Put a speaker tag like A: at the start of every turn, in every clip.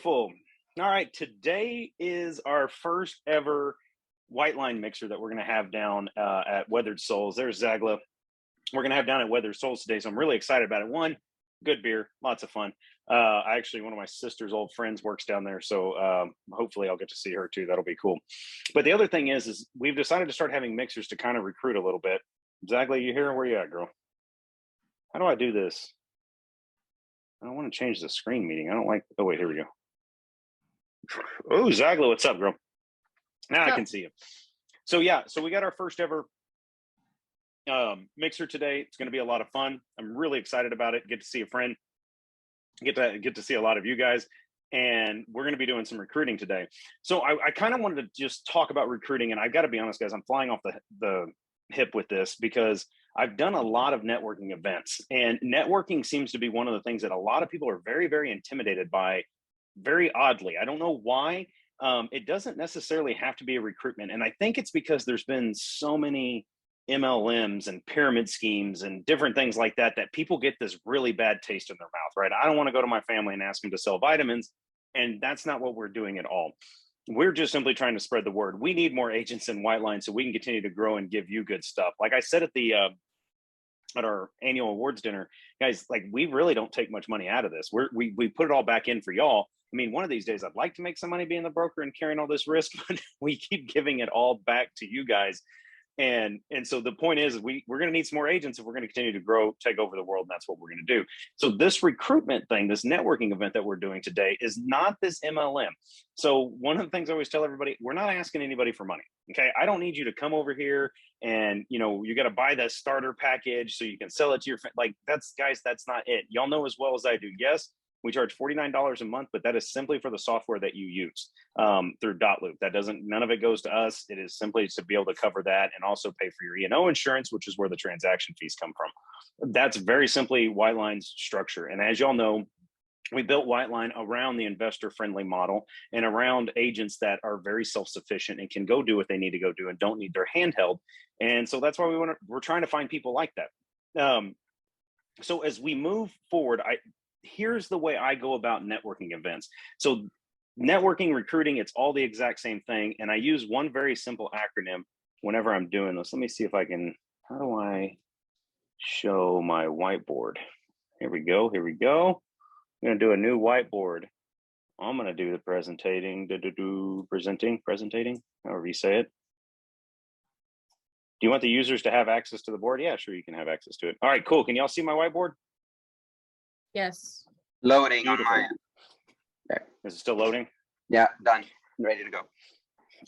A: Beautiful. All right, today is our first ever white line mixer that we're going to have down at Weathered Souls. There's Zagla. We're going to have down at Weathered Souls today, so I'm really excited about it. One, good beer, lots of fun. Actually, one of my sister's old friends works down there, so hopefully I'll get to see her too. That'll be cool. But the other thing is we've decided to start having mixers to kind of recruit a little bit. Zagla, you here? Where you at, girl? How do I do this? I don't want to change the screen meeting. I don't like. Oh wait, here we go. Oh, Zagla, what's up, girl? Now I can see you. So yeah, so we got our first ever mixer today. It's going to be a lot of fun. I'm really excited about it. Get to see a friend. Get to see a lot of you guys, and we're going to be doing some recruiting today. So I kind of wanted to just talk about recruiting, and I've got to be honest, guys. I'm flying off the hip with this because I've done a lot of networking events, and networking seems to be one of the things that a lot of people are very, very intimidated by. Very oddly, I don't know why. It doesn't necessarily have to be a recruitment, and I think it's because there's been so many MLMs and pyramid schemes and different things like that that people get this really bad taste in their mouth, right? I don't want to go to my family and ask them to sell vitamins, and that's not what we're doing at all. We're just simply trying to spread the word. We need more agents in white line so we can continue to grow and give you good stuff. Like I said at our annual awards dinner, guys, like we really don't take much money out of this. We put it all back in for y'all. I mean, one of these days I'd like to make some money being the broker and carrying all this risk, but we keep giving it all back to you guys. And so the point is we're going to need some more agents if we're going to continue to grow, take over the world. And that's what we're going to do. So this recruitment thing, this networking event that we're doing today is not this MLM. So one of the things I always tell everybody, we're not asking anybody for money. Okay. I don't need you to come over here and, you got to buy the starter package so you can sell it to your friend. Like that's not it. Y'all know as well as I do. Yes, we charge $49 a month, but that is simply for the software that you use through Dotloop. None of it goes to us. It is simply to be able to cover that and also pay for your E&O insurance, which is where the transaction fees come from. That's very simply Whiteline's structure. And as y'all know, we built Whiteline around the investor-friendly model and around agents that are very self-sufficient and can go do what they need to go do and don't need their handheld. And so that's why we're trying to find people like that. So as we move forward, here's the way I go about networking events. So networking, recruiting, it's all the exact same thing. And I use one very simple acronym whenever I'm doing this. Let me see if I can, how do I show my whiteboard? Here we go. I'm going to do a new whiteboard. I'm going to do the presenting, however you say it. Do you want the users to have access to the board? Yeah, sure, you can have access to it. All right, cool. Can y'all see my whiteboard?
B: Yes.
C: Loading on my end.
A: Okay. Is it still loading?
C: Yeah, done. Ready to go.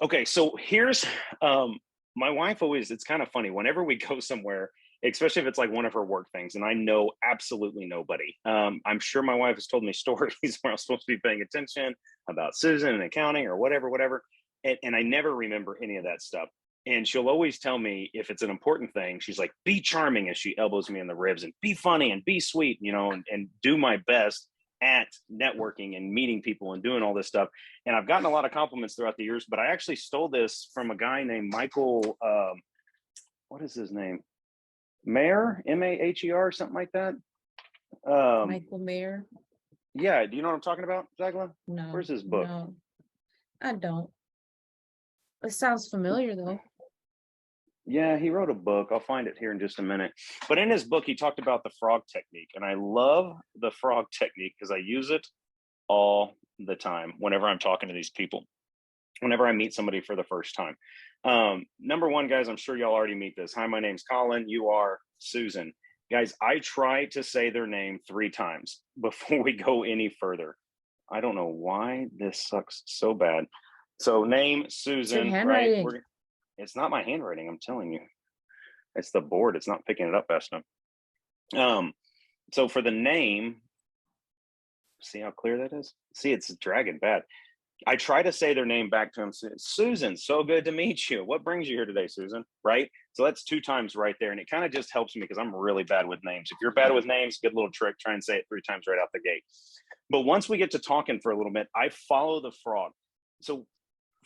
A: Okay, so here's my wife always, it's kind of funny. Whenever we go somewhere, especially if it's like one of her work things, and I know absolutely nobody. I'm sure my wife has told me stories where I'm supposed to be paying attention about Susan and accounting or whatever. And I never remember any of that stuff. And she'll always tell me if it's an important thing, she's like, be charming as she elbows me in the ribs and be funny and be sweet, and do my best at networking and meeting people and doing all this stuff. And I've gotten a lot of compliments throughout the years, but I actually stole this from a guy named Michael, what is his name? Mayer, M-A-H-E-R, something like that.
B: Michael Mayer.
A: Yeah. Do you know what I'm talking about, Zagla?
B: No.
A: Where's his book?
B: No, I don't. It sounds familiar though.
A: Yeah, he wrote a book. I'll find it here in just a minute. But in his book, he talked about the frog technique. And I love the frog technique because I use it all the time whenever I'm talking to these people, whenever I meet somebody for the first time. Number one, guys, I'm sure y'all already meet this. Hi, my name's Colin. You are Susan. Guys, I try to say their name 3 times before we go any further. I don't know why this sucks so bad. So name, Susan, right? It's not my handwriting, I'm telling you. It's the board. It's not picking it up fast enough. So for the name, see how clear that is? See, it's dragging bad. I try to say their name back to him. Susan, so good to meet you. What brings you here today, Susan? Right? So that's 2 times right there. And it kind of just helps me because I'm really bad with names. If you're bad with names, good little trick. Try and say it 3 times right out the gate. But once we get to talking for a little bit, I follow the frog. So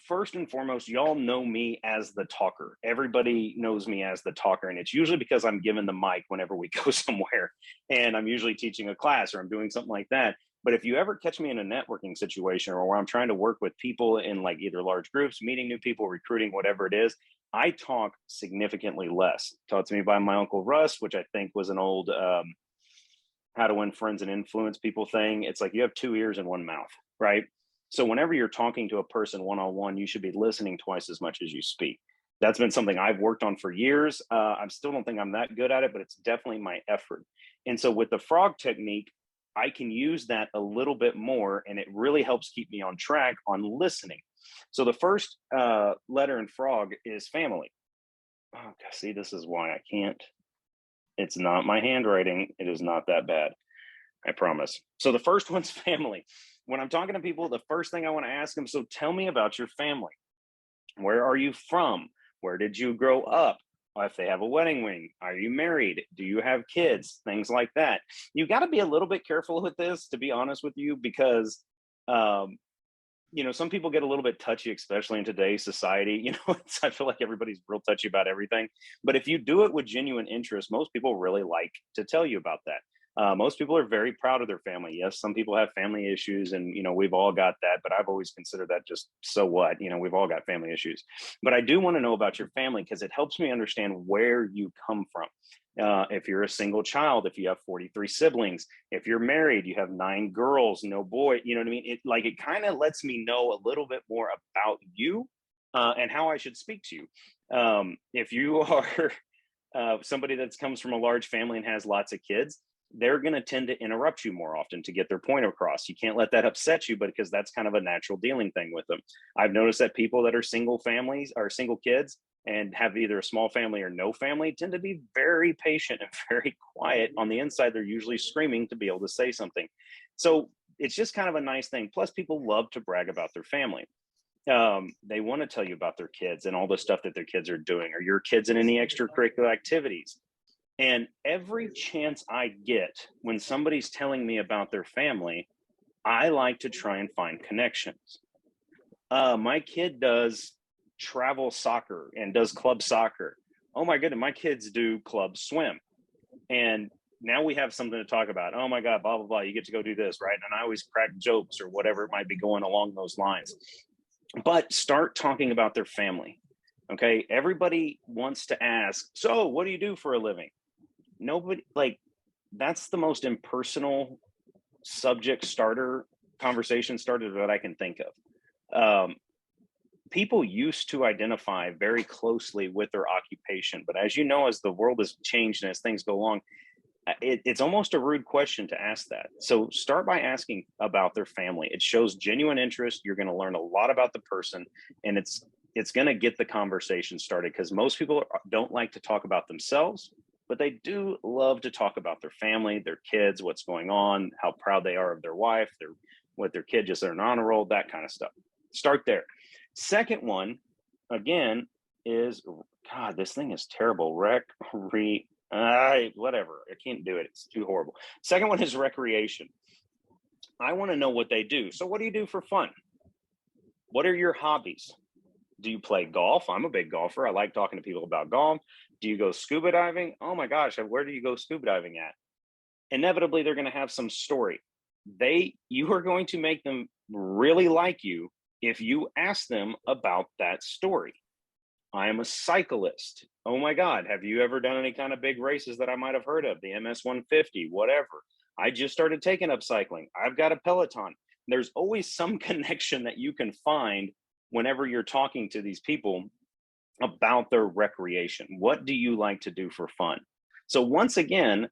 A: first and foremost, y'all know me as the talker. Everybody knows me as the talker. And it's usually because I'm given the mic whenever we go somewhere and I'm usually teaching a class or I'm doing something like that. But if you ever catch me in a networking situation or where I'm trying to work with people in like either large groups, meeting new people, recruiting, whatever it is, I talk significantly less. Taught to me by my Uncle Russ, which I think was an old how to win friends and influence people thing. It's like you have two ears and one mouth, right? So whenever you're talking to a person one-on-one, you should be listening twice as much as you speak. That's been something I've worked on for years. I still don't think I'm that good at it, but it's definitely my effort. And so with the frog technique, I can use that a little bit more, and it really helps keep me on track on listening. So the first letter in frog is family. Oh, see, this is why I can't. It's not my handwriting. It is not that bad. I promise. So the first one's family. When I'm talking to people, the first thing I want to ask them, so tell me about your family. Where are you from? Where did you grow up? If they have a wedding ring, are you married? Do you have kids? Things like that. You got to be a little bit careful with this, to be honest with you, because some people get a little bit touchy, especially in today's society. I feel like everybody's real touchy about everything. But if you do it with genuine interest, most people really like to tell you about that. Most people are very proud of their family. Yes, some people have family issues, and we've all got that. But I've always considered that just so what. We've all got family issues. But I do want to know about your family because it helps me understand where you come from. If you're a single child, if you have 43 siblings, if you're married, you have 9 girls, no boy, you know what I mean? It kind of lets me know a little bit more about you and how I should speak to you. If you are somebody that comes from a large family and has lots of kids, they're going to tend to interrupt you more often to get their point across. You can't let that upset you, but because that's kind of a natural dealing thing with them. I've noticed that people that are single families or single kids and have either a small family or no family tend to be very patient and very quiet. On the inside, they're usually screaming to be able to say something. So it's just kind of a nice thing. Plus, people love to brag about their family. They want to tell you about their kids and all the stuff that their kids are doing, or your kids in any extracurricular activities. And every chance I get when somebody's telling me about their family, I like to try and find connections. My kid does travel soccer and does club soccer. Oh my goodness, my kids do club swim. And now we have something to talk about. Oh my God, blah, blah, blah. You get to go do this, right? And I always crack jokes or whatever it might be going along those lines. But start talking about their family. Okay. Everybody wants to ask, so what do you do for a living? Nobody, that's the most impersonal subject starter, conversation starter that I can think of. People used to identify very closely with their occupation, but as you know, as the world has changed and as things go along, it's almost a rude question to ask that. So start by asking about their family. It shows genuine interest. You're going to learn a lot about the person, and it's going to get the conversation started, because most people don't like to talk about themselves, but they do love to talk about their family, their kids, what's going on, how proud they are of their wife, what their kid just an honor roll, that kind of stuff. Start there. Second one, again, is, God, this thing is terrible. Whatever. I can't do it. It's too horrible. Second one is recreation. I want to know what they do. So what do you do for fun? What are your hobbies? Do you play golf? I'm a big golfer. I like talking to people about golf. Do you go scuba diving? Oh my gosh, where do you go scuba diving at? Inevitably, they're going to have some story. You are going to make them really like you if you ask them about that story. I am a cyclist. Oh my God, have you ever done any kind of big races that I might have heard of? The MS 150, whatever. I just started taking up cycling. I've got a Peloton. There's always some connection that you can find whenever you're talking to these people about their recreation. What do you like to do for fun? So once again,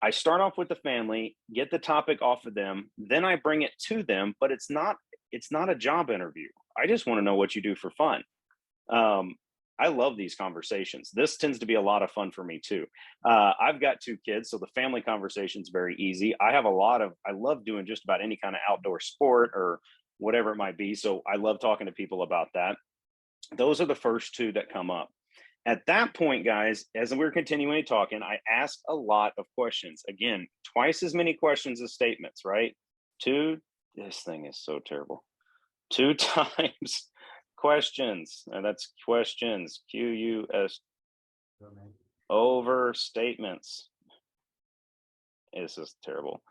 A: I start off with the family, get the topic off of them, then I bring it to them, but it's not a job interview. I just want to know what you do for fun. I love these conversations. This tends to be a lot of fun for me too. I've got 2 kids, so the family conversation is very easy. I love doing just about any kind of outdoor sport or whatever it might be. So I love talking to people about that. Those are the first 2 that come up. At that point, guys, as we're continuing talking, I ask a lot of questions. Again, twice as many questions as statements, right? This thing is so terrible. 2 times questions, and that's questions, QUS, over statements. This is terrible.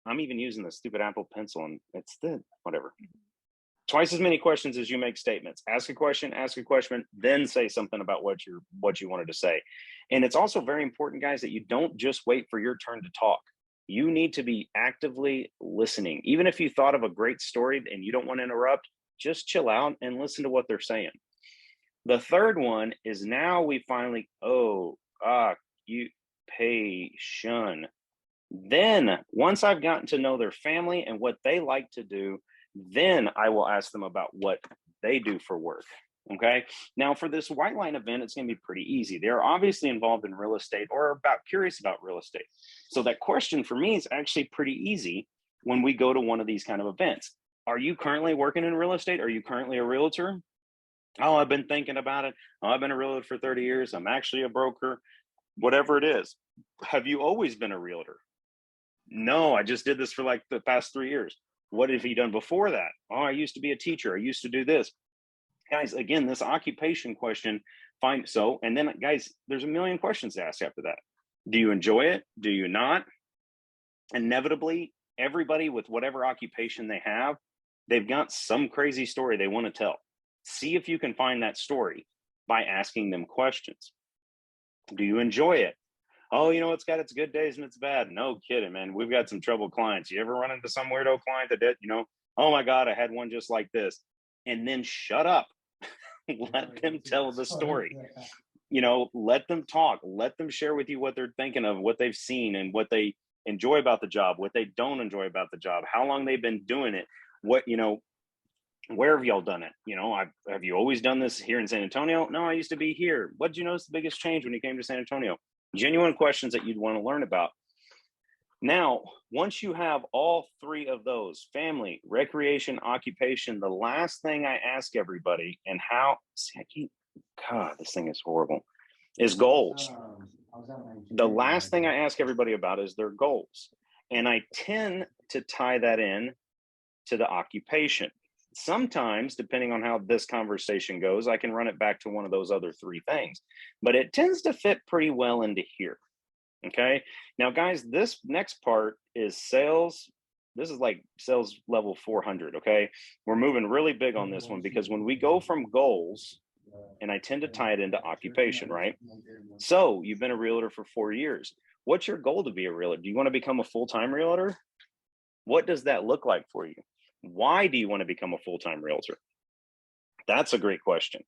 A: I'm even using the stupid Apple Pencil, and it's the whatever. Twice as many questions as you make statements. Ask a question, then say something about what you wanted to say. And it's also very important, guys, that you don't just wait for your turn to talk. You need to be actively listening. Even if you thought of a great story and you don't want to interrupt, just chill out and listen to what they're saying. The third one is now we finally, occupation. Then once I've gotten to know their family and what they like to do, then I will ask them about what they do for work. Okay. Now for this white line event, it's going to be pretty easy. They're obviously involved in real estate or curious about real estate. So that question for me is actually pretty easy when we go to one of these kind of events. Are you currently working in real estate? Are you currently a realtor? Oh, I've been thinking about it. Oh, I've been a realtor for 30 years. I'm actually a broker, whatever it is. Have you always been a realtor? No, I just did this for like the past 3 years. What have you done before that? Oh, I used to be a teacher. I used to do this. Guys, again, this occupation question, and then guys, there's a million questions to ask after that. Do you enjoy it? Do you not? Inevitably, everybody with whatever occupation they have, they've got some crazy story they want to tell. See if you can find that story by asking them questions. Do you enjoy it? Oh, it's got its good days and it's bad. No kidding, man. We've got some troubled clients. You ever run into some weirdo client that did, oh my God, I had one just like this. And then shut up. Let them tell the story. Let them talk. Let them share with you what they're thinking of, what they've seen, and what they enjoy about the job, what they don't enjoy about the job, how long they've been doing it, where have y'all done it? Have you always done this here in San Antonio? No, I used to be here. What did you notice the biggest change when you came to San Antonio? Genuine questions that you'd want to learn about. Now, once you have all three of those, family, recreation, occupation, the last thing I ask everybody, and God, this thing is horrible, is goals. The last thing I ask everybody about is their goals. And I tend to tie that in to the occupation. Sometimes, depending on how this conversation goes, I can run it back to one of those other three things, but it tends to fit pretty well into here. Okay. Now, guys, this next part is sales. This is like sales level 400. Okay. We're moving really big on this one because when we go from goals, and I tend to tie it into occupation, right? So you've been a realtor for 4 years. What's your goal to be a realtor? Do you want to become a full-time realtor? What does that look like for you? Why do you want to become a full-time realtor? That's a great question,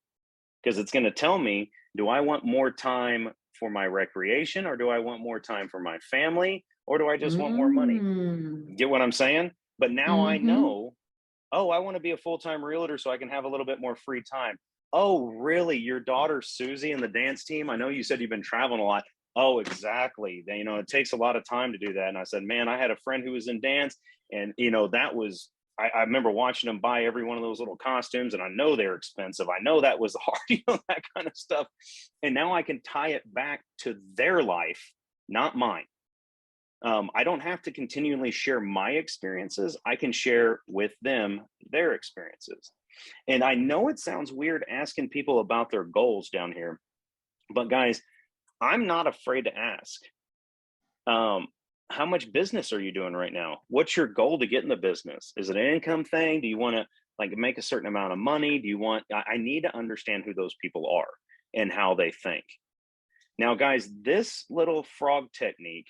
A: because it's going to tell me, do I want more time for my recreation, or do I want more time for my family, or do I just want more money? Get what I'm saying? But now I know, oh, I want to be a full-time realtor so I can have a little bit more free time. Oh, really? Your daughter, Susie, and the dance team? I know you said you've been traveling a lot. Oh, exactly. It takes a lot of time to do that. And I said, man, I had a friend who was in dance, and that was, I remember watching them buy every one of those little costumes, and I know they're expensive. I know that was hard, that kind of stuff. And now I can tie it back to their life, not mine. I don't have to continually share my experiences. I can share with them their experiences. And I know it sounds weird asking people about their goals down here, but guys, I'm not afraid to ask. How much business are you doing right now? What's your goal to get in the business? Is it an income thing? Do you want to make a certain amount of money? I need to understand who those people are and how they think. Now, guys, this little frog technique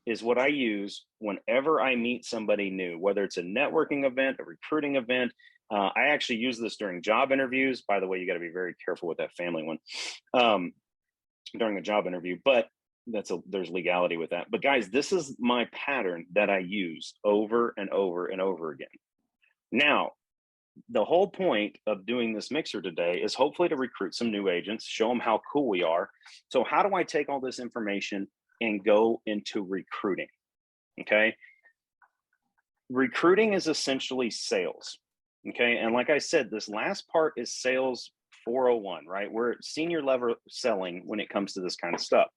A: is what I use whenever I meet somebody new, whether it's a networking event, a recruiting event. I actually use this during job interviews. By the way, you got to be very careful with that family one during a job interview, but there's legality with that. But guys, this is my pattern that I use over and over and over again. Now, the whole point of doing this mixer today is hopefully to recruit some new agents, show them how cool we are. So how do I take all this information and go into recruiting? Okay. Recruiting is essentially sales. Okay. And like I said, this last part is sales 401, right? We're at senior level selling when it comes to this kind of stuff.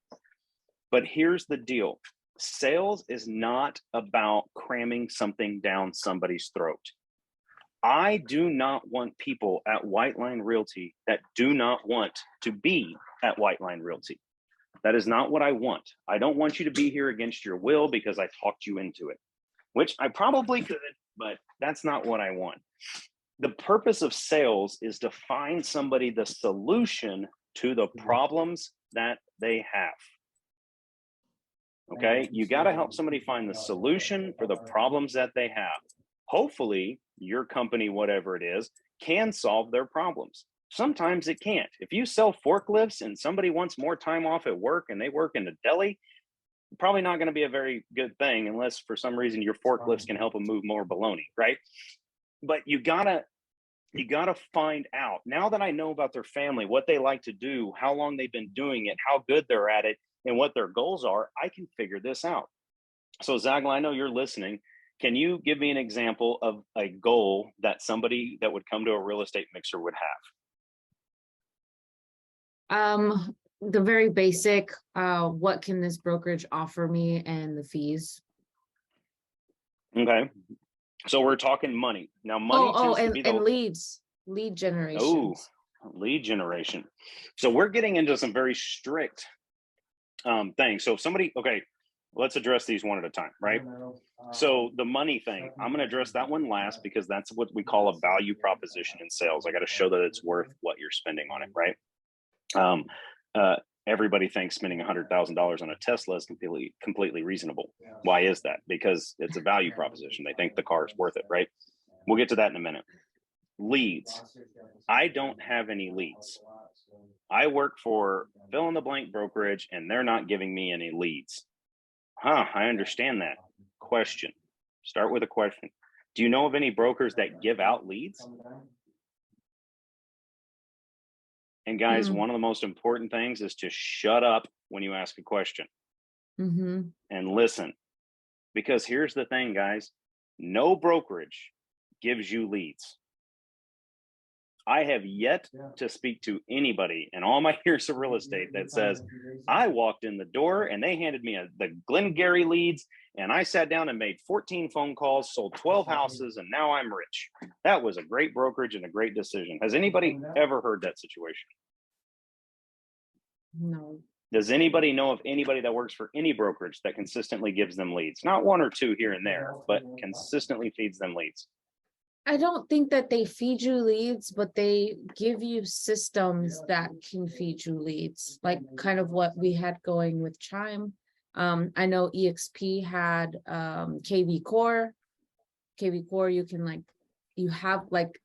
A: But here's the deal. Sales is not about cramming something down somebody's throat. I do not want people at White Line Realty that do not want to be at White Line Realty. That is not what I want. I don't want you to be here against your will because I talked you into it. which I probably could, but that's not what I want. The purpose of sales is to find somebody the solution to the problems that they have. Okay, you got to help somebody find the solution for the problems that they have. Hopefully, your company, whatever it is, can solve their problems. Sometimes it can't. If you sell forklifts and somebody wants more time off at work and they work in a deli, probably not going to be a very good thing unless for some reason your forklifts can help them move more bologna, right? But you gotta find out. Now that I know about their family, what they like to do, how long they've been doing it, how good they're at it, and what their goals are, I can figure this out. So Zagla, I know you're listening. Can you give me an example of a goal that somebody that would come to a real estate mixer would have?
B: The very basic, what can this brokerage offer me and the fees?
A: Okay. So we're talking money. Now money tends to be
B: and leads, lead generation.
A: Oh, lead generation. So we're getting into some very strict things. So if somebody, okay, let's address these one at a time, right? So the money thing, I'm going to address that one last because that's what we call a value proposition in sales. I got to show that it's worth what you're spending on it, right? Everybody thinks spending $100,000 on a Tesla is completely reasonable. Why is that? Because it's a value proposition. They think the car is worth it, right? We'll get to that in a minute. Leads. I don't have any leads. I work for fill in the blank brokerage and they're not giving me any leads. I understand that. Question. Start with a question. Do you know of any brokers that give out leads? And guys, one of the most important things is to shut up when you ask a question and listen. Because here's the thing, guys, no brokerage gives you leads. I have yet to speak to anybody in all my years of real estate that says, I walked in the door and they handed me the Glengarry leads and I sat down and made 14 phone calls, sold 12 houses, and now I'm rich. That was a great brokerage and a great decision. Has anybody ever heard that situation?
B: No.
A: Does anybody know of anybody that works for any brokerage that consistently gives them leads? Not one or two here and there, but consistently feeds them leads.
B: I don't think that they feed you leads, but they give you systems that can feed you leads, like kind of what we had going with Chime. I know EXP had KV Core. KV Core, you can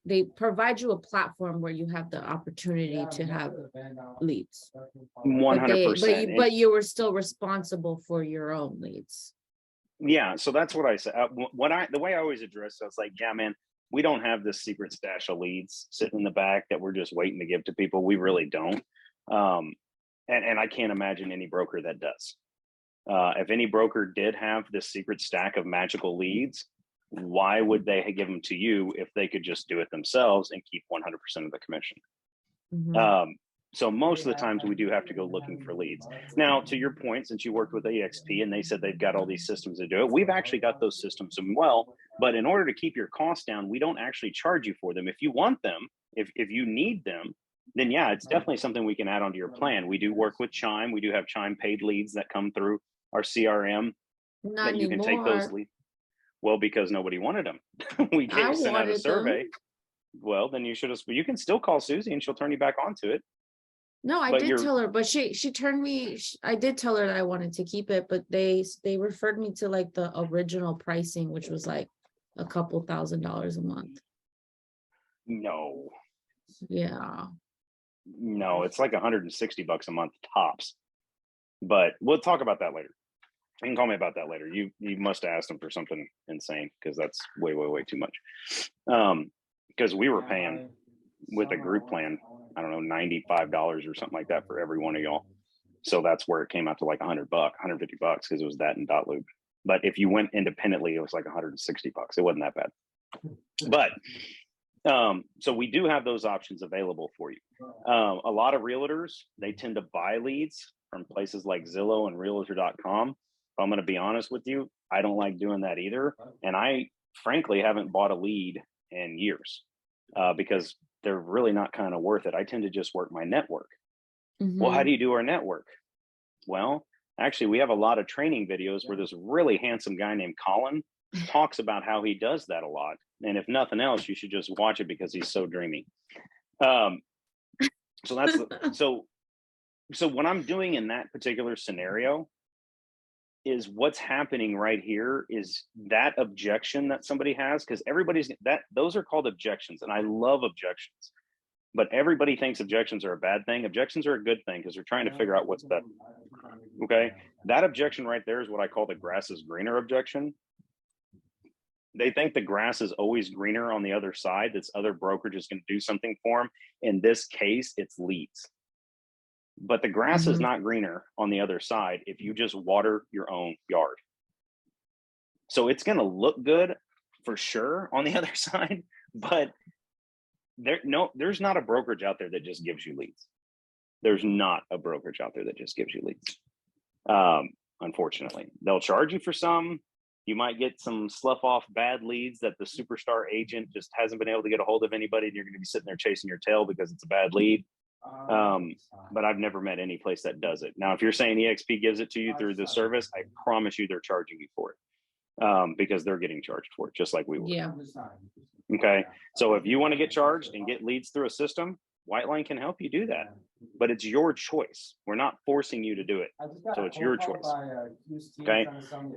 B: they provide you a platform where you have the opportunity to have leads.
A: 100%.
B: But you were still responsible for your own leads.
A: Yeah, so that's what I said. The way I always address it, I was like, yeah, man, we don't have this secret stash of leads sitting in the back that we're just waiting to give to people. We really don't. And I can't imagine any broker that does. If any broker did have this secret stack of magical leads, why would they give them to you if they could just do it themselves and keep 100% of the commission? So most of the times we do have to go looking for leads. Now, to your point, since you worked with EXP and they said they've got all these systems to do it, we've actually got those systems as well. But in order to keep your costs down, we don't actually charge you for them. If you want them, if you need them, then yeah, it's definitely something we can add onto your plan. We do work with Chime. We do have Chime paid leads that come through our CRM.
B: Not
A: that you can take those leads. Well, because nobody wanted them. We sent out a survey. Well, then you should have. You can still call Susie and she'll turn you back onto it.
B: No, I did tell her, but she turned me. I did tell her that I wanted to keep it, but they referred me to like the original pricing, which was like a couple $1,000s a month.
A: No.
B: Yeah.
A: No, it's like $160 a month tops. But we'll talk about that later. You can call me about that later. You must have asked them for something insane because that's way too much. Because we were paying with a group plan, I don't know, $95 or something like that for every one of y'all. So that's where it came out to like $100, $150 because it was that and Dotloop. But if you went independently, it was like $160. It wasn't that bad. But so we do have those options available for you. A lot of realtors, they tend to buy leads from places like Zillow and Realtor.com. I'm going to be honest with you, I don't like doing that either. And I frankly haven't bought a lead in years because they're really not kind of worth it. I tend to just work my network. Well, how do you do our network? Well, actually, we have a lot of training videos where this really handsome guy named Colin talks about how he does that a lot. And if nothing else, you should just watch it because he's so dreamy. So that's so what I'm doing in that particular scenario is what's happening right here is that objection that somebody has, because those are called objections, and I love objections, but everybody thinks objections are a bad thing. Objections are a good thing because they're trying to figure out what's better. Okay, that objection right there is what I call the grass is greener objection. They think the grass is always greener on the other side. This other brokerage is going to do something for them. In this case, it's leads. But the grass is not greener on the other side if you just water your own yard. So it's going to look good for sure on the other side, but there's not a brokerage out there that just gives you leads. There's not a brokerage out there that just gives you leads. Unfortunately, they'll charge you for some. You might get some slough off bad leads that the superstar agent just hasn't been able to get a hold of anybody, and you're going to be sitting there chasing your tail because it's a bad lead. But I've never met any place that does it. Now, if you're saying EXP gives it to you through the service, I promise you they're charging you for it, because they're getting charged for it, just like we were.
B: Yeah.
A: Okay. So if you want to get charged and get leads through a system, Whiteline can help you do that, but it's your choice. We're not forcing you to do it. So it's your choice. Okay.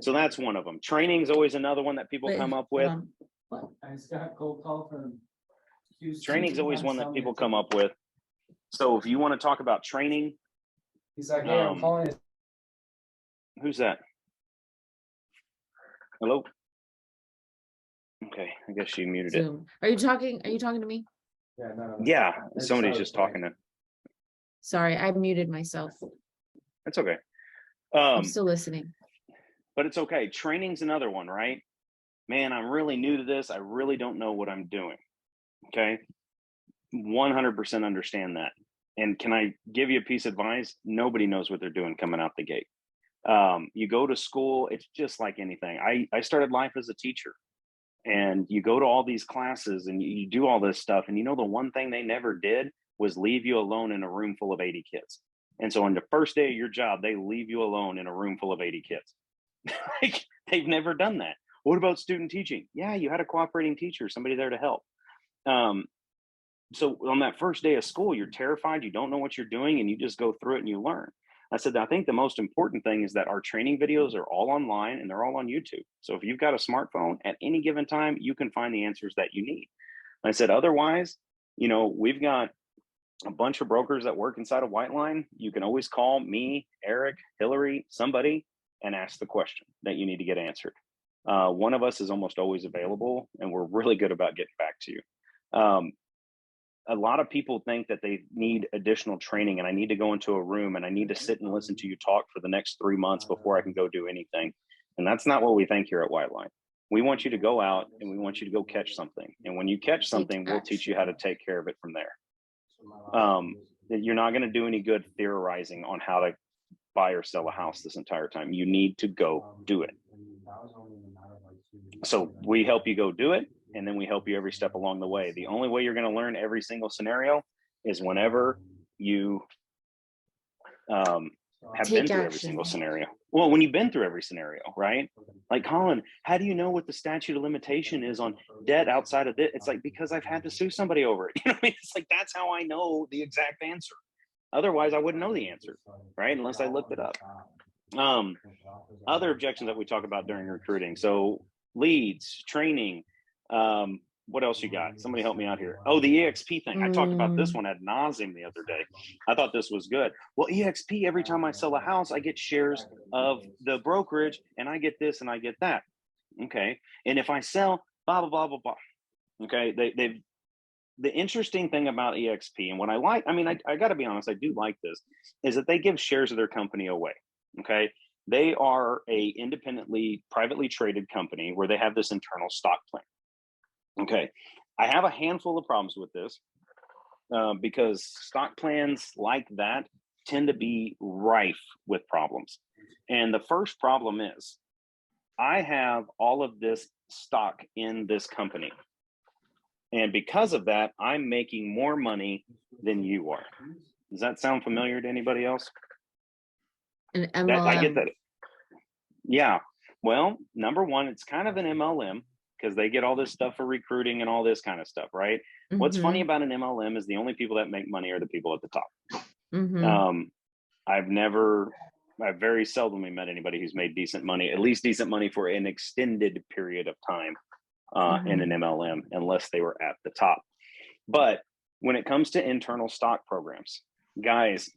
A: So that's one of them. Training is always another one that people come up with. Training is always one that people come up with. So if you want to talk about training,
D: he's like, hey, I'm calling.
A: Who's that? Hello? Okay, I guess she muted it.
B: Are you talking to me?
D: Yeah, no.
A: Yeah, somebody's just talking to.
B: Sorry, I muted myself.
A: That's okay.
B: I'm still listening.
A: But it's okay. Training's another one, right? Man, I'm really new to this. I really don't know what I'm doing. Okay. 100% understand that. And can I give you a piece of advice? Nobody knows what they're doing coming out the gate. You go to school, it's just like anything. I started life as a teacher, and you go to all these classes and you do all this stuff. And the one thing they never did was leave you alone in a room full of 80 kids. And so on the first day of your job, they leave you alone in a room full of 80 kids. Like, they've never done that. What about student teaching? Yeah, you had a cooperating teacher, somebody there to help. So on that first day of school, you're terrified, you don't know what you're doing, and you just go through it and you learn. I said, I think the most important thing is that our training videos are all online and they're all on YouTube. So if you've got a smartphone at any given time, you can find the answers that you need. I said, otherwise, we've got a bunch of brokers that work inside of Whiteline. You can always call me, Eric, Hillary, somebody, and ask the question that you need to get answered. One of us is almost always available, and we're really good about getting back to you. A lot of people think that they need additional training, and I need to go into a room and I need to sit and listen to you talk for the next 3 months before I can go do anything. And that's not what we think here at Whiteline. We want you to go out and we want you to go catch something. And when you catch something, we'll teach you how to take care of it from there. You're not going to do any good theorizing on how to buy or sell a house this entire time. You need to go do it. So we help you go do it, and then we help you every step along the way. The only way you're going to learn every single scenario is whenever you have been through every single scenario. Well, when you've been through every scenario, right? Like, Colin, how do you know what the statute of limitation is on debt outside of it? It's like, because I've had to sue somebody over it. It's like, that's how I know the exact answer. Otherwise, I wouldn't know the answer, right? Unless I looked it up. Other objections that we talk about during recruiting. So leads, training, what else you got? Somebody help me out here. Oh, the EXP thing. I talked about this one ad nauseum the other day. I thought this was good. Well, EXP, every time I sell a house, I get shares of the brokerage, and I get this and I get that. Okay. And if I sell, blah, blah, blah, blah, blah. Okay. The interesting thing about EXP, and what I like, I got to be honest, I do like this, is that they give shares of their company away. Okay. They are a independently, privately traded company where they have this internal stock plan. Okay. I have a handful of problems with this because stock plans like that tend to be rife with problems. And the first problem is I have all of this stock in this company. And because of that, I'm making more money than you are. Does that sound familiar to anybody else?
B: An MLM.
A: I get that. Yeah. Well, number one, it's kind of an MLM because they get all this stuff for recruiting and all this kind of stuff, right? What's funny
B: Mhm,
A: about an MLM is the only people that make money are the people at the top.
B: mhm,
A: Um, I've very seldomly met anybody who's made decent money, at least decent money for an extended period of time in an
B: mhm.
A: MLM, unless they were at the top. But when it comes to internal stock programs, guys,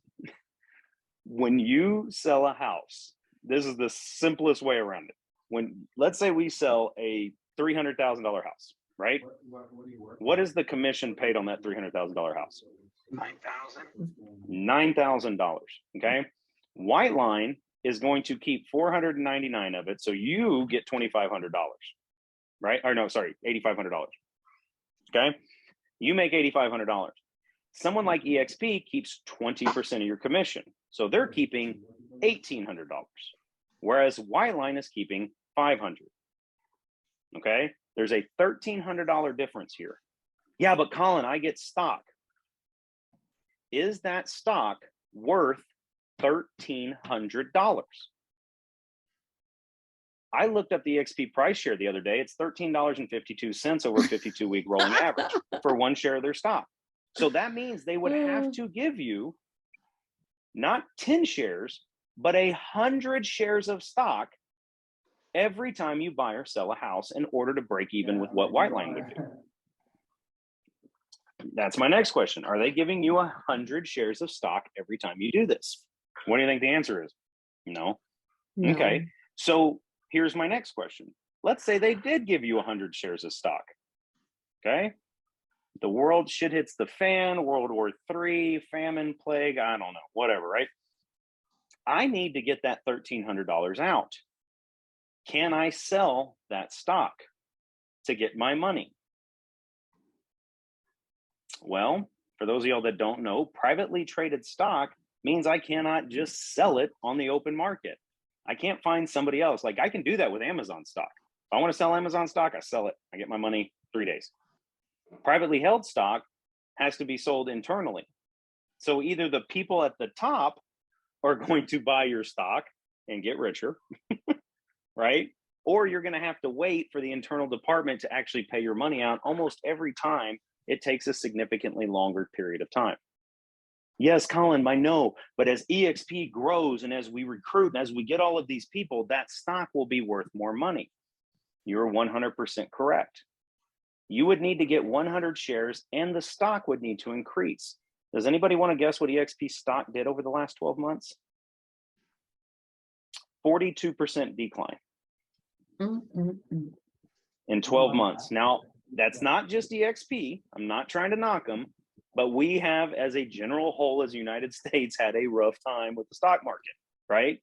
A: when you sell a house, this is the simplest way around it. When let's say we sell a $300,000 house, right?
D: What do you work?
A: What is the commission paid on that $300,000 house?
C: 9,000.
A: $9,000. Okay. White Line is going to keep 499 of it. So you get $2,500, right? Or no, sorry, $8,500. Okay. You make $8,500. Someone like EXP keeps 20% of your commission. So they're keeping $1,800, whereas White Line is keeping $500. Okay. There's a $1,300 difference here. Yeah, but Colin, I get stock. Is that stock worth $1,300? I looked up the EXP price share the other day. It's $13.52 over a 52-week rolling average for one share of their stock. So that means they would have to give you not 10 shares, but 100 shares of stock every time you buy or sell a house in order to break even with what White Line would do. That's my next question. Are they giving you 100 shares of stock every time you do this? What do you think the answer is? No.
B: No.
A: Okay. So here's my next question. Let's say they did give you 100 shares of stock. Okay. The world shit hits the fan, World War III, famine, plague, I don't know, whatever, right? I need to get that $1,300 out. Can I sell that stock to get my money? Well, for those of y'all that don't know, privately traded stock means I cannot just sell it on the open market. I can't find somebody else. Like I can do that with Amazon stock. If I want to sell Amazon stock, I sell it. I get my money 3 days. Privately held stock has to be sold internally. So either the people at the top are going to buy your stock and get richer, right? Or you're going to have to wait for the internal department to actually pay your money out. Almost every time it takes a significantly longer period of time. Yes, Colin, I know, but as EXP grows and as we recruit and as we get all of these people, that stock will be worth more money. You're 100% correct. You would need to get 100 shares and the stock would need to increase. Does anybody want to guess what EXP stock did over the last 12 months? 42% decline in 12 months. Now, that's not just EXP. I'm not trying to knock them, but we have, as a general whole, as the United States, had a rough time with the stock market, right?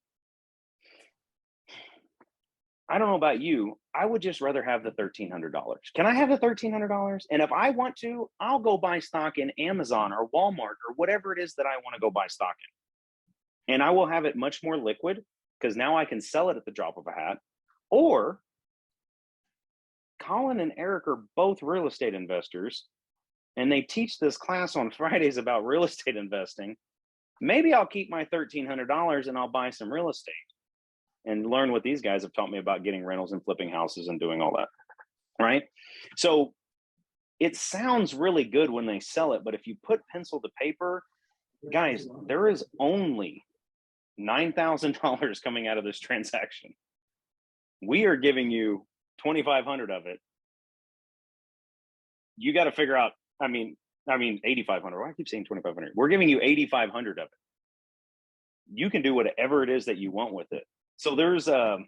A: I don't know about you. I would just rather have the $1,300. Can I have the $1,300? And if I want to, I'll go buy stock in Amazon or Walmart or whatever it is that I want to go buy stock in. And I will have it much more liquid because now I can sell it at the drop of a hat. Or Colin and Eric are both real estate investors and they teach this class on Fridays about real estate investing. Maybe I'll keep my $1,300 and I'll buy some real estate and learn what these guys have taught me about getting rentals and flipping houses and doing all that, right? So it sounds really good when they sell it, but if you put pencil to paper, guys, there is only $9,000 coming out of this transaction. We are giving you 2,500 of it. You got to figure out, I mean 8,500. Why I keep saying 2,500? We're giving you 8,500 of it. You can do whatever it is that you want with it. So there's a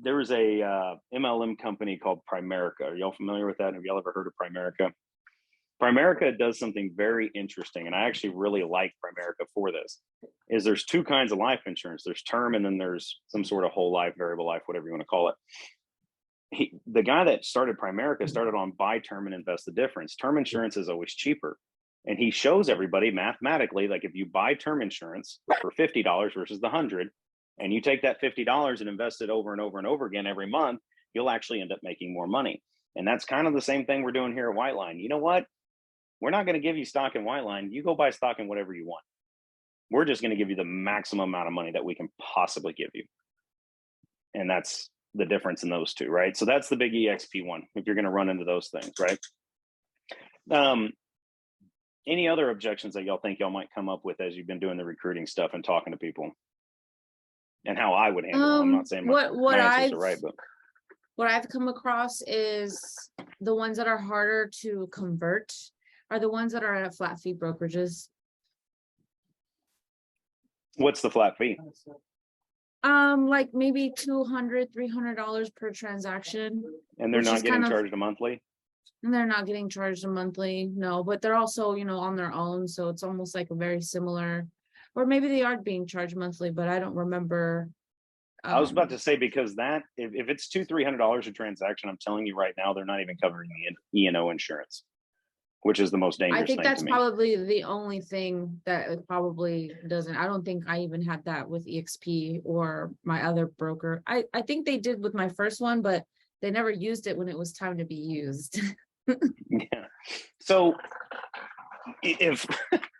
A: MLM company called Primerica. Are y'all familiar with that? Have y'all ever heard of Primerica? Primerica does something very interesting, and I actually really like Primerica for this. Is there's two kinds of life insurance. There's term, and then there's some sort of whole life, variable life, whatever you want to call it. The guy that started Primerica started on buy term and invest the difference. Term insurance is always cheaper. And he shows everybody mathematically, like if you buy term insurance for $50 versus the 100, and you take that $50 and invest it over and over and over again every month, you'll actually end up making more money. And that's kind of the same thing we're doing here at White Line. You know what? We're not going to give you stock in White Line. You go buy stock in whatever you want. We're just going to give you the maximum amount of money that we can possibly give you. And that's the difference in those two, right? So that's the big EXP one, if you're going to run into those things, right? Any other objections that y'all think y'all might come up with as you've been doing the recruiting stuff and talking to people? And how I would handle them. I'm not saying my answers are right, but
B: what I've come across is the ones that are harder to convert are the ones that are at flat fee brokerages.
A: what's the flat fee?
B: Like maybe $200, $300 per transaction.
A: And they're
B: Which
A: not
B: is
A: getting
B: kind of-
A: charged a monthly?
B: And they're not getting charged a monthly, no, but they're also, on their own, so it's almost like a very similar, or maybe they are being charged monthly, but I don't remember.
A: I was about to say, because that, if it's $200-300 a transaction, I'm telling you right now, they're not even covering the E&O insurance, which is the most dangerous
B: I think
A: thing
B: that's
A: to me.
B: probably the only thing that it probably doesn't. I don't think I even had that with EXP or my other broker. I think they did with my first one, but they never used it when it was time to be used.
A: Yeah. So if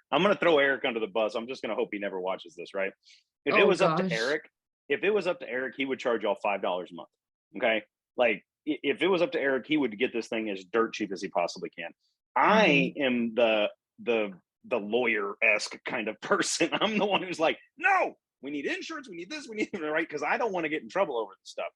A: I'm going to throw Eric under the bus, I'm just going to hope he never watches this, right? If it
B: Oh,
A: was up to
B: gosh.
A: Eric, he would charge y'all $5 a month. Okay. Like if it was up to Eric, he would get this thing as dirt cheap as he possibly can. I am the lawyer-esque kind of person. I'm the one who's like, no, we need insurance, we need this, we need right, because I don't want to get in trouble over this stuff.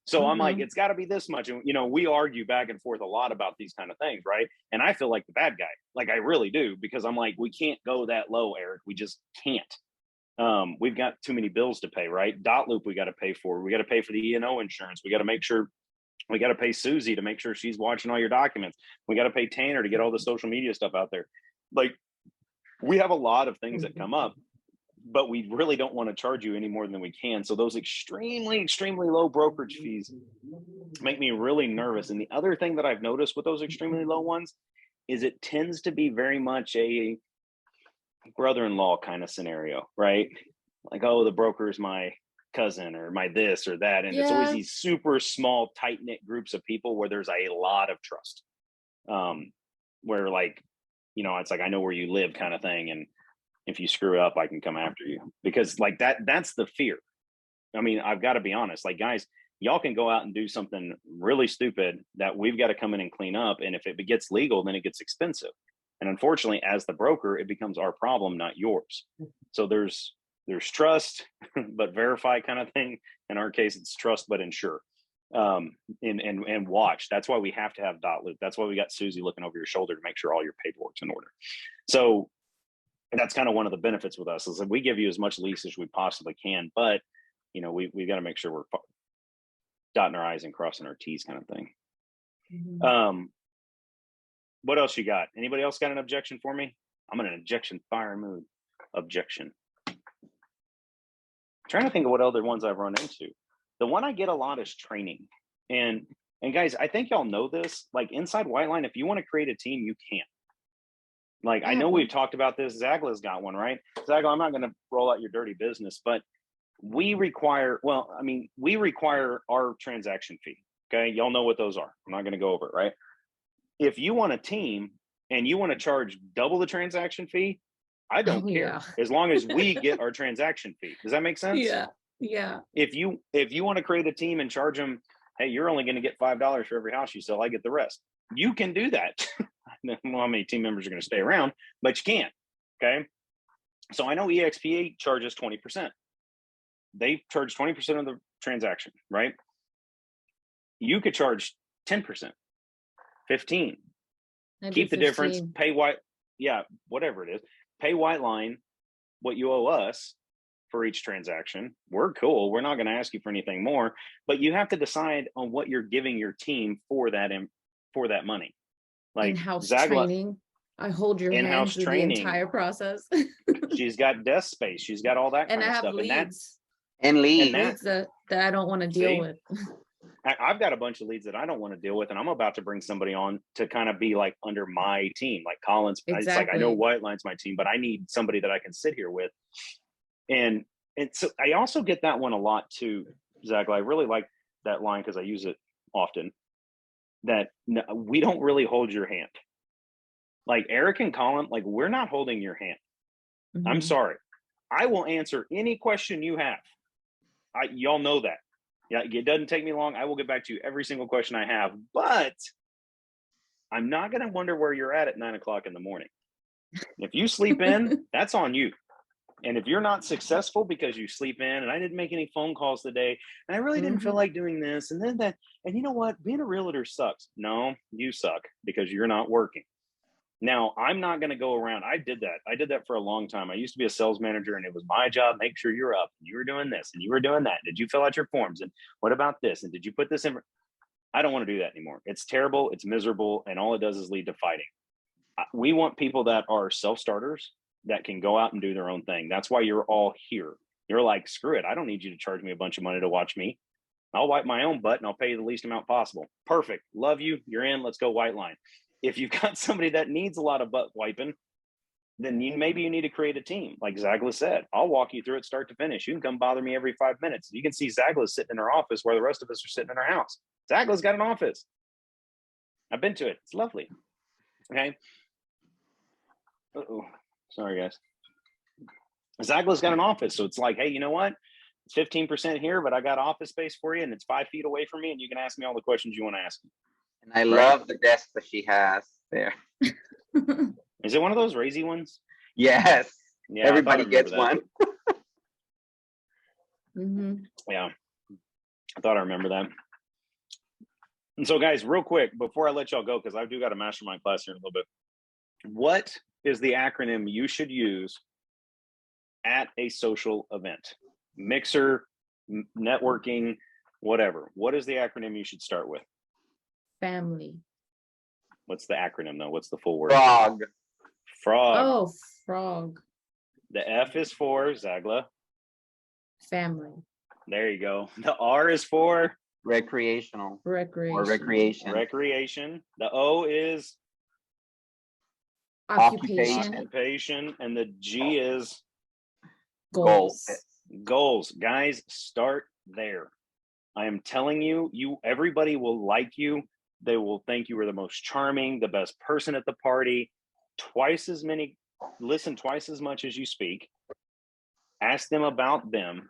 A: So I'm like, it's got to be this much. And we argue back and forth a lot about these kind of things, right? And I feel like the bad guy, like I really do, because I'm like, we can't go that low, Eric. We just can't. We've got too many bills to pay, right? Dot loop we got to pay for. We got to pay for the E&O insurance. We got to make sure. We got to pay Susie to make sure she's watching all your documents. We got to pay Tanner to get all the social media stuff out there. Like, we have a lot of things that come up, but we really don't want to charge you any more than we can. So those extremely, extremely low brokerage fees make me really nervous. And the other thing that I've noticed with those extremely low ones is it tends to be very much a brother-in-law kind of scenario, right? Like, oh, the broker is my cousin or my this or that. And it's always
B: Yeah.
A: these super small, tight-knit groups of people where there's a lot of trust. Where like, it's like, I know where you live kind of thing. And if you screw up, I can come after you, because like that's the fear. I mean, I've got to be honest, like, guys, y'all can go out and do something really stupid that we've got to come in and clean up. And if it gets legal, then it gets expensive. And unfortunately, as the broker, it becomes our problem, not yours. So there's trust, but verify kind of thing. In our case, it's trust, but insure. And watch. That's why we have to have dot loop. That's why we got Susie looking over your shoulder to make sure all your paperwork's in order. So that's kind of one of the benefits with us, is that we give you as much lease as we possibly can, but we've got to make sure we're dotting our I's and crossing our T's kind of thing. What else you got? Anybody else got an objection for me? I'm in an objection fire mood. Objection. I'm trying to think of what other ones I've run into. The one I get a lot is training. And guys, I think y'all know this, like inside Whiteline, if you want to create a team, you can. Like, I know we've talked about this. Zagla's got one, right? Zagla, I'm not going to roll out your dirty business, but we require our transaction fee. Okay. Y'all know what those are. I'm not going to go over it, right? If you want a team and you want to charge double the transaction fee, I don't care.
B: Yeah.
A: As long as we get our transaction fee. Does that make sense?
B: Yeah.
A: If you want to create a team and charge them, hey, you're only going to get $5 for every house you sell, I get the rest. You can do that. I don't know how many team members are going to stay around, but you can't. Okay. So I know EXPA charges 20%. They charge 20% of the transaction, right? You could charge 10%, 15,
B: Maybe
A: keep the difference,
B: 15.
A: pay white. Yeah. Whatever it is, pay Whiteline what you owe us for each transaction. We're cool. We're not going to ask you for anything more, but you have to decide on what you're giving your team for that money. Like
B: In-house
A: Zagla,
B: training. I hold your hand
A: in-house
B: through
A: training.
B: the entire process.
A: she's got desk space. She's got all that
B: And
A: kind
B: I
A: of
B: have
A: stuff.
B: leads.
C: And leave.
A: that-
B: Leads that I don't want to deal
A: See?
B: with.
A: I've got a bunch of leads that I don't want to deal with, and I'm about to bring somebody on to kind of be like under my team, like Collins. It's like, I know
B: Exactly.
A: Whiteline's my team, but I need somebody that I can sit here with. And so I also get that one a lot too, Zach. I really like that line because I use it often, that we don't really hold your hand. Like Eric and Colin, like, we're not holding your hand. I'm
B: Mhm.
A: sorry. I will answer any question you have. Y'all know that. Yeah, it doesn't take me long. I will get back to you every single question I have, but I'm not going to wonder where you're at 9 o'clock in the morning. If you sleep in, that's on you. And if you're not successful because you sleep in, and I didn't make any phone calls today, and I really didn't feel like doing this, and then that, and you know what? Being a realtor sucks. No, you suck because you're not working. Now, I'm not going to go around. I did that for a long time. I used to be a sales manager, and it was my job. Make sure you're up. And you were doing this and you were doing that. Did you fill out your forms? And what about this? And did you put this in? I don't want to do that anymore. It's terrible. It's miserable. And all it does is lead to fighting. We want people that are self-starters that can go out and do their own thing. That's why you're all here. You're like, screw it. I don't need you to charge me a bunch of money to watch me. I'll wipe my own butt and I'll pay you the least amount possible. Perfect. Love you. You're in. Let's go white line. If you've got somebody that needs a lot of butt wiping, then maybe you need to create a team. Like Zagla said, I'll walk you through it start to finish. You can come bother me every 5 minutes. You can see Zagla sitting in her office while the rest of us are sitting in our house. Zagla's got an office. I've been to it. It's lovely. Okay. Uh-oh. Sorry, guys. Zagla's got an office. So it's like, hey, you know what? It's 15% here, but I got office space for you and it's 5 feet away from me and you can ask me all the questions you want to ask me.
C: And I love the desk that she has there.
A: Is it one of those raisy ones?
C: Yes.
A: Yeah,
C: Everybody gets one.
A: Yeah. I thought I remember that. And so guys, real quick, before I let y'all go, because I do got a mastermind class here in a little bit. What is the acronym you should use at a social event? Mixer, networking, whatever. What is the acronym you should start with?
B: Family.
A: What's the acronym though? What's the full word?
C: Frog.
A: Frog.
B: Oh, frog.
A: The F is for Zagla.
B: Family.
A: There you go. The R is for
C: Recreational.
B: Recreation.
C: Or recreation.
A: recreation. The O is
B: Occupation.
A: occupation. And the G is
B: Goals.
A: goals. Guys, start there. I am telling you, everybody will like you. They will think you were the most charming, the best person at the party. Listen twice as much as you speak. Ask them about them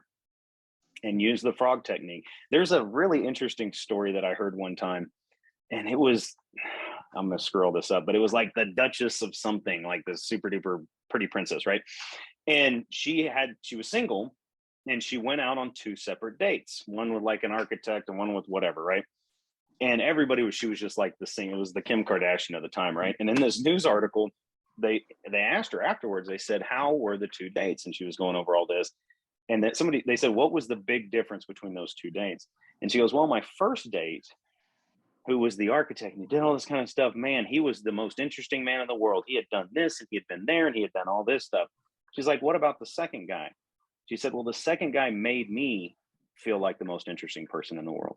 A: and use the frog technique. There's a really interesting story that I heard one time, and it was, I'm going to scroll this up, but it was like the Duchess of something, like the super duper pretty princess, right? And she was single, and she went out on 2 separate dates, one with like an architect and one with whatever, right? And she was just like it was the Kim Kardashian of the time, right? And in this news article, they asked her afterwards, they said, how were the 2 dates? And she was going over all this. And that they said, what was the big difference between those 2 dates? And she goes, well, my first date, who was the architect and he did all this kind of stuff, man, he was the most interesting man in the world. He had done this and he had been there and he had done all this stuff. She's like, what about the second guy? She said, well, the second guy made me feel like the most interesting person in the world.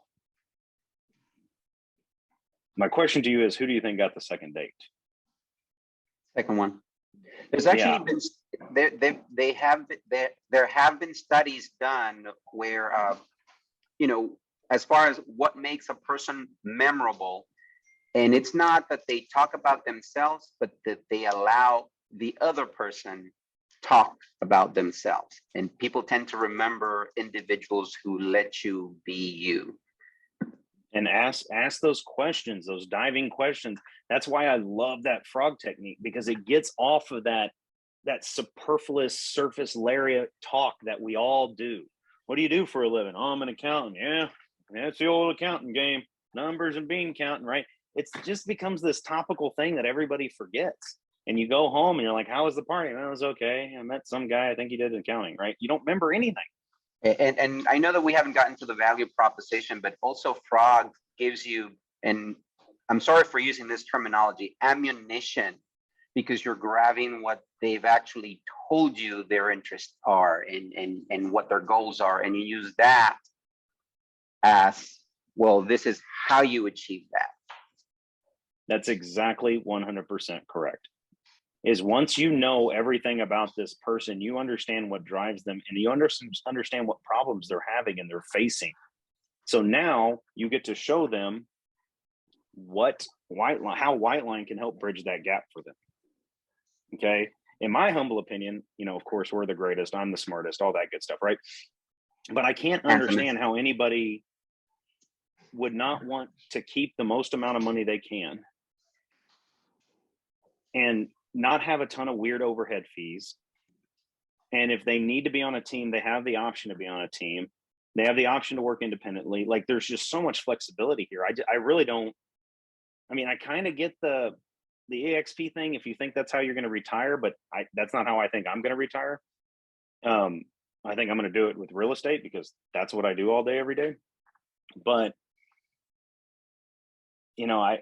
A: My question to you is, who do you think got the second date?
C: Second one. There's actually been there have been studies done where as far as what makes a person memorable, and it's not that they talk about themselves, but that they allow the other person talk about themselves. And people tend to remember individuals who let you be you.
A: And ask those questions, those diving questions. That's why I love that frog technique, because it gets off of that superfluous surface lariat talk that we all do. What do you do for a living? Oh, I'm an accountant. Yeah, it's the old accountant game. Numbers and bean counting, right? It just becomes this topical thing that everybody forgets. And you go home and you're like, how was the party? Well, it was okay. I met some guy. I think he did accounting, right? You don't remember anything.
C: And I know that we haven't gotten to the value proposition, but also frog gives you, and I'm sorry for using this terminology, ammunition, because you're grabbing what they've actually told you their interests are and what their goals are. And you use that as, well, this is how you achieve that.
A: That's exactly 100% correct. Is once you know everything about this person, you understand what drives them and you understand what problems they're having and they're facing. So now you get to show them how White Line can help bridge that gap for them. Okay. In my humble opinion, of course, we're the greatest. I'm the smartest, all that good stuff, right? But I can't understand how anybody would not want to keep the most amount of money they can and not have a ton of weird overhead fees. And if they need to be on a team, they have the option to be on a team. They have the option to work independently. Like, there's just so much flexibility here. I really don't. I mean, I kind of get the EXP thing if you think that's how you're going to retire, but that's not how I think I'm going to retire. I think I'm going to do it with real estate because that's what I do all day, every day. But, you know,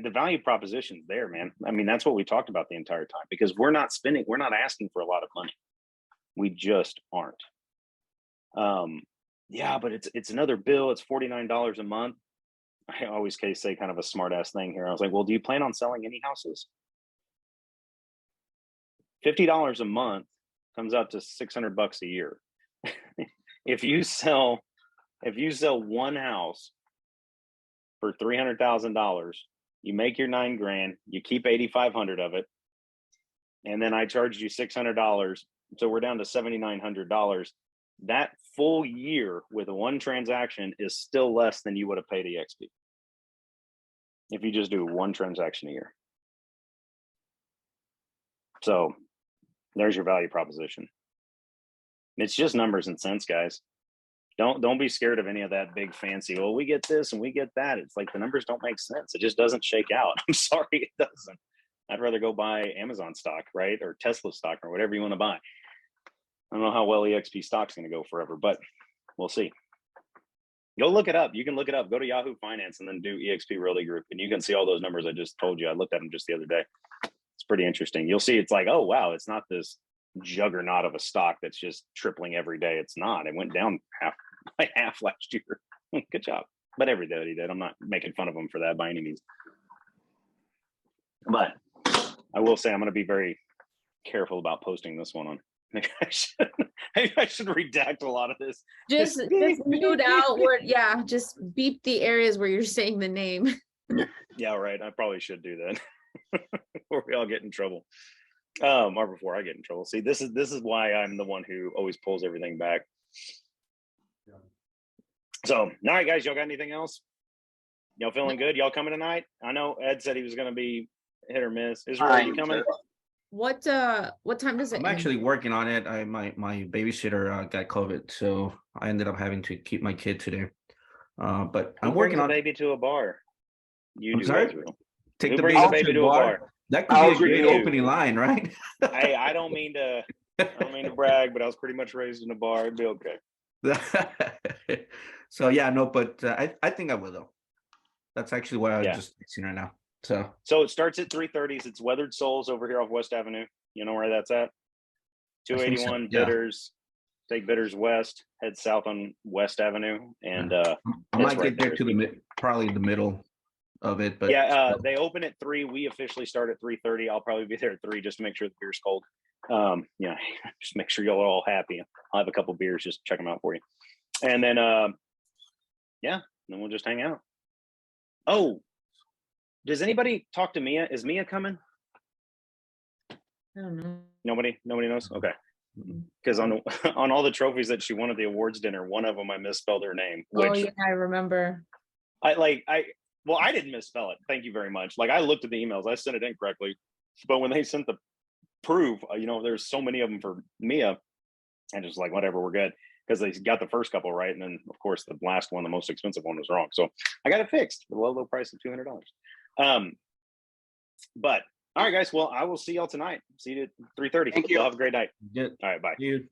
A: the value proposition's there, man. I mean, that's what we talked about the entire time, because we're not asking for a lot of money. We just aren't. Yeah, but it's another bill. It's $49 a month. I always say kind of a smart ass thing here. I was like, well, do you plan on selling any houses? $50 a month comes out to $600 a year. If you sell one house for $300,000, you make your $9,000, you keep 8,500 of it, and then I charged you $600, so we're down to $7,900. That full year with one transaction is still less than you would have paid EXP if you just do one transaction a year. So there's your value proposition. It's just numbers and cents, guys. Don't be scared of any of that big fancy, well, we get this and we get that. It's like the numbers don't make sense. It just doesn't shake out. I'm sorry, it doesn't. I'd rather go buy Amazon stock, right? Or Tesla stock, or whatever you want to buy. I don't know how well EXP stock's going to go forever, but we'll see. Go look it up. You can look it up. Go to Yahoo Finance and then do EXP Realty Group, and you can see all those numbers I just told you. I looked at them just the other day. It's pretty interesting. You'll see it's like, oh, wow, it's not this juggernaut of a stock that's just tripling every day. It's not. It went down half last year. Good job. But everybody did. I'm not making fun of them for that by any means. But I will say I'm going to be very careful about posting this one on. Maybe I should redact a lot of this.
B: Just mute out where, yeah, just beep the areas where you're saying the name.
A: Yeah, right. I probably should do that. Or we all get in trouble. Or before I get in trouble. See, this is why I'm the one who always pulls everything back. So, all right, guys, y'all got anything else? Y'all feeling good? Y'all coming tonight? I know Ed said he was going to be hit or miss. Israel, are you coming?
B: What time does it
E: I'm
B: end?
E: actually working on it. My babysitter got COVID, so I ended up having to keep my kid today. But I'm working on
A: baby to a bar. You
E: I'm
A: do,
E: sorry?
A: Israel.
E: Take
A: Who
E: the
A: brings
E: baby to a bar. That could be a great opening line, right?
A: Hey, I don't mean to brag, but I was pretty much raised in a bar. It'd be okay.
E: So yeah, no, but I think I will though. That's actually what I was just fixing right now. So
A: it starts at 3:30. It's Weathered Souls over here off West Avenue. You know where that's at? 281
E: so, yeah.
A: Bitters. Take Bitters west, head south on West Avenue, and
E: I might get there to probably the middle of it. But
A: yeah, they open at 3. We officially start at 3:30. I'll probably be there at 3 just to make sure the beer's cold. Yeah, just make sure y'all are all happy. I'll have a couple beers, just check them out for you, and then then we'll just hang out. Oh, does anybody talk to Mia? Is Mia coming?
B: I don't know.
A: Nobody knows. Okay, because on all the trophies that she won at the awards dinner, one of them I misspelled her name. Which,
B: oh yeah, I remember.
A: Well, I didn't misspell it. Thank you very much. Like, I looked at the emails, I sent it in correctly, but when they sent the proof, there's so many of them for Mia, and just like, whatever, we're good, because they got the first couple right, and then of course the last one, the most expensive one, was wrong. So I got it fixed for the low price of $200. But all right, guys. Well, I will see y'all tonight. See you at 3:30.
C: Thank you.
A: Y'all have a great night.
E: Good.
A: All right, bye.
E: Dude.